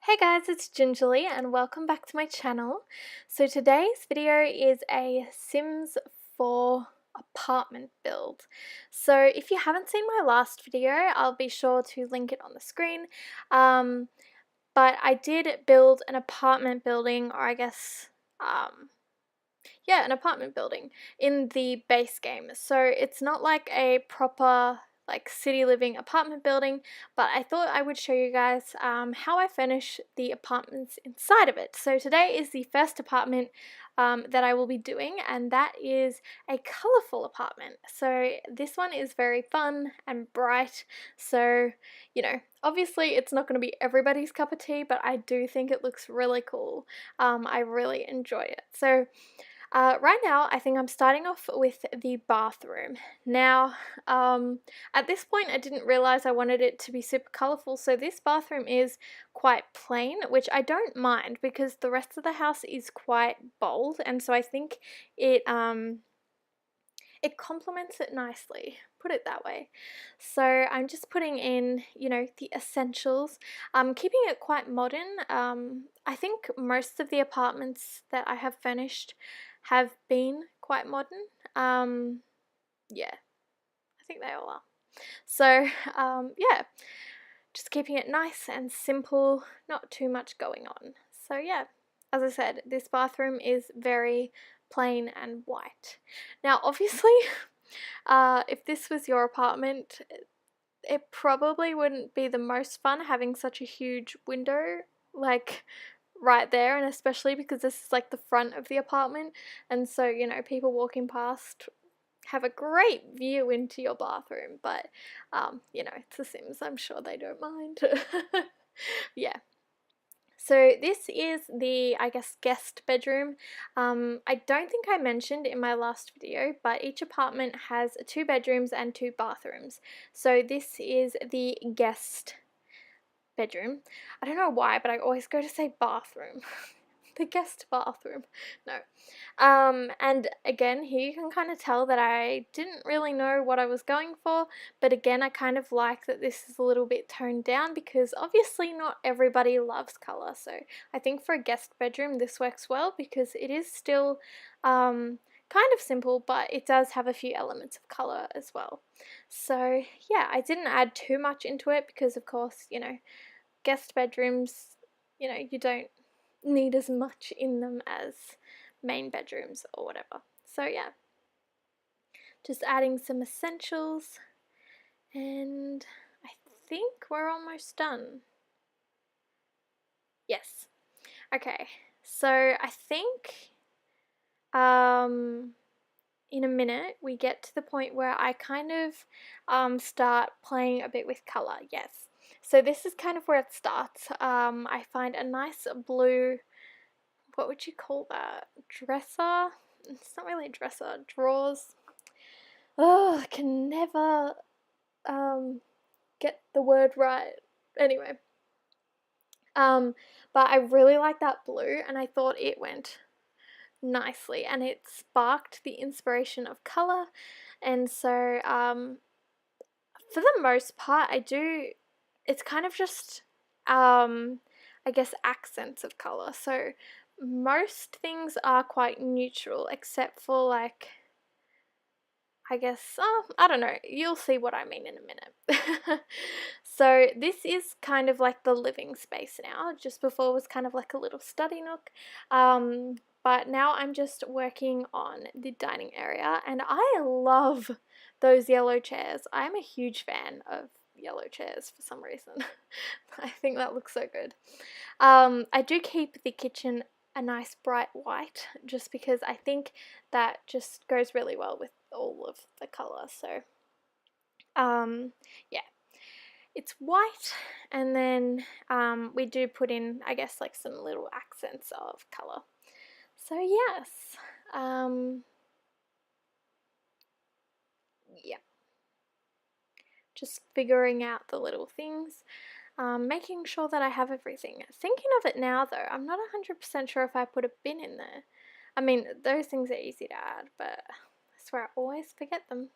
Hey guys, it's Gingerly and welcome back to my channel. So today's video is a Sims 4 apartment build. So if you haven't seen my last video, I'll be sure to link it on the screen. But I did build an apartment building, or I guess, an apartment building in the base game. So it's not like a proper city living apartment building, but I thought I would show you guys how I finish the apartments inside of it. So today is the first apartment that I will be doing, and that is a colorful apartment. So this one is very fun and bright. So, obviously it's not going to be everybody's cup of tea, but I do think it looks really cool. I really enjoy it. So right now, I think I'm starting off with the bathroom. Now, at this point, I didn't realize I wanted it to be super colorful, so this bathroom is quite plain, which I don't mind because the rest of the house is quite bold, and so I think it complements it nicely, put it that way. So I'm just putting in, the essentials. I'm keeping it quite modern. I think most of the apartments that I have finished have been quite modern. Yeah, I think they all are. So, yeah, just keeping it nice and simple, not too much going on. So yeah, as I said, this bathroom is very plain and white. Now, obviously, if this was your apartment, it probably wouldn't be the most fun having such a huge window, right there, and especially because this is like the front of the apartment, and so people walking past have a great view into your bathroom, but it's The Sims, I'm sure they don't mind. Yeah. So this is the, I guess, guest bedroom. I don't think I mentioned in my last video, but each apartment has 2 bedrooms and 2 bathrooms. So this is the guest bedroom. I don't know why, but I always go to say bathroom. The guest bathroom. No. And again, here you can kind of tell that I didn't really know what I was going for, but again, I kind of like that this is a little bit toned down because obviously not everybody loves color. So I think for a guest bedroom, this works well because it is still kind of simple, but it does have a few elements of color as well. So yeah, I didn't add too much into it because of course, guest bedrooms, you don't need as much in them as main bedrooms or whatever. So yeah, just adding some essentials, and I think we're almost done. Yes. Okay, so I think in a minute we get to the point where I kind of start playing a bit with color. Yes. So this is kind of where it starts. I find a nice blue, what would you call that? Dresser? It's not really a dresser, drawers. Oh, I can never get the word right. Anyway. But I really like that blue and I thought it went nicely and it sparked the inspiration of colour, and so for the most part it's kind of just I guess accents of colour. So most things are quite neutral except for I guess, I don't know, you'll see what I mean in a minute. So this is kind of like the living space now. Just before was kind of like a little study nook. But now I'm just working on the dining area, and I love those yellow chairs. I'm a huge fan of yellow chairs for some reason. I think that looks so good. I do keep the kitchen a nice bright white just because I think that just goes really well with all of the colour. So yeah, it's white, and then we do put in, I guess, like some little accents of colour. So yes, yeah, just figuring out the little things. Making sure that I have everything. Thinking of it now though, I'm not 100% sure if I put a bin in there. I mean, those things are easy to add, but I swear I always forget them.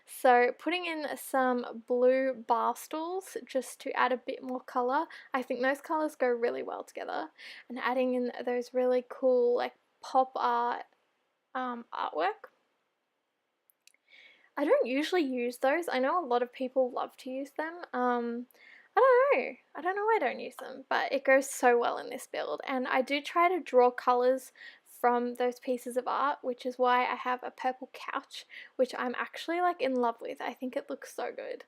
So putting in some blue bar stools just to add a bit more colour. I think those colours go really well together. And adding in those really cool like pop art artwork. I don't usually use those. I know a lot of people love to use them. I don't know. I don't know why I don't use them, but it goes so well in this build. And I do try to draw colours from those pieces of art, which is why I have a purple couch, which I'm actually like in love with. I think it looks so good.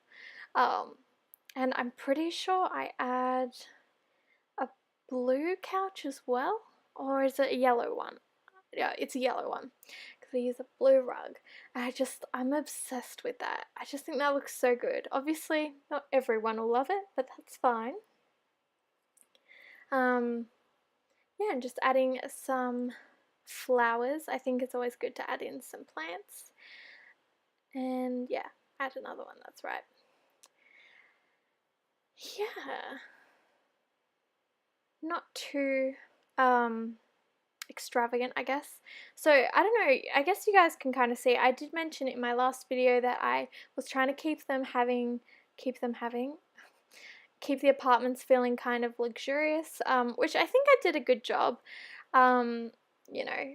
And I'm pretty sure I add a blue couch as well, or is it a yellow one? Yeah, it's a yellow one because we use a blue rug. And I'm obsessed with that. I just think that looks so good. Obviously, not everyone will love it, but that's fine. Yeah, and just adding some flowers. I think it's always good to add in some plants. And yeah, add another one, that's right. Yeah. Not too extravagant, I guess. So I don't know, I guess you guys can kind of see, I did mention in my last video that I was trying to keep the apartments feeling kind of luxurious, which I think I did a good job. You know,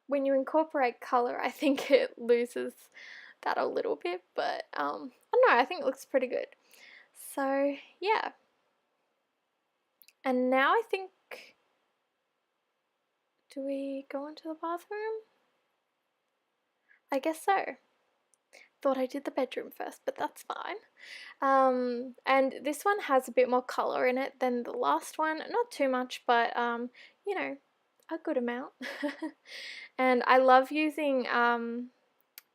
when you incorporate color, I think it loses that a little bit, but I don't know, I think it looks pretty good. So yeah, and now I think, do we go into the bathroom? I guess so. Thought I did the bedroom first, but that's fine. And this one has a bit more colour in it than the last one. Not too much, but you know, a good amount. And I love using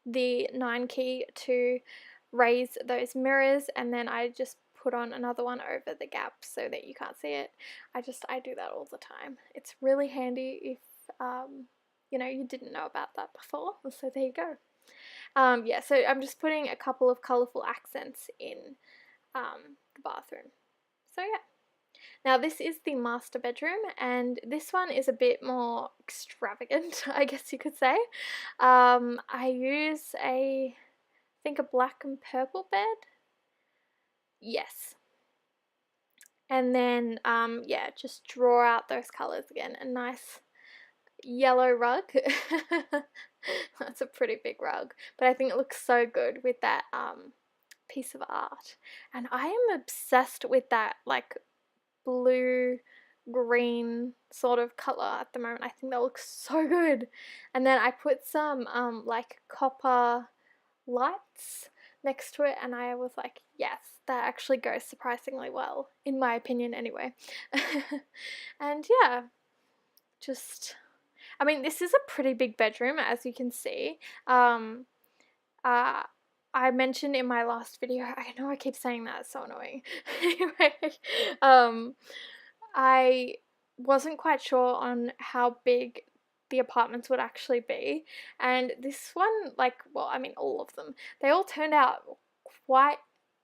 the 9 key to raise those mirrors, and then I just put on another one over the gap so that you can't see it. I do that all the time. It's really handy if you know, you didn't know about that before, so there you go. Yeah, so I'm just putting a couple of colourful accents in the bathroom. So yeah. Now this is the master bedroom, and this one is a bit more extravagant, I guess you could say. I use I think a black and purple bed. Yes. And then, yeah, just draw out those colours again. A nice yellow rug. That's a pretty big rug, but I think it looks so good with that piece of art. And I am obsessed with that like blue green sort of color at the moment. I think that looks so good. And then I put some like copper lights next to it, and I was like, yes, that actually goes surprisingly well, in my opinion anyway. And yeah, just, I mean, this is a pretty big bedroom, as you can see. I mentioned in my last video, I know I keep saying that, it's so annoying. Anyway, I wasn't quite sure on how big the apartments would actually be, and this one, like, well, I mean, all of them, they all turned out quite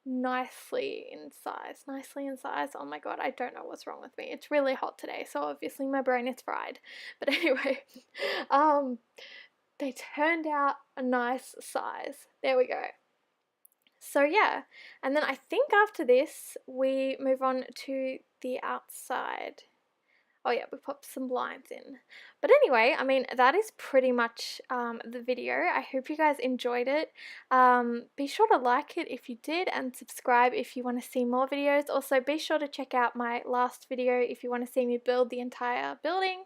nicely in size. Oh my god, I don't know what's wrong with me. It's really hot today, so obviously my brain is fried. But anyway, they turned out a nice size. There we go. So yeah, and then I think after this we move on to the outside. Oh yeah, we popped some blinds in. But anyway, I mean, that is pretty much the video. I hope you guys enjoyed it. Be sure to like it if you did, and subscribe if you want to see more videos. Also, be sure to check out my last video if you want to see me build the entire building.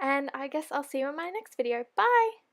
And I guess I'll see you in my next video. Bye!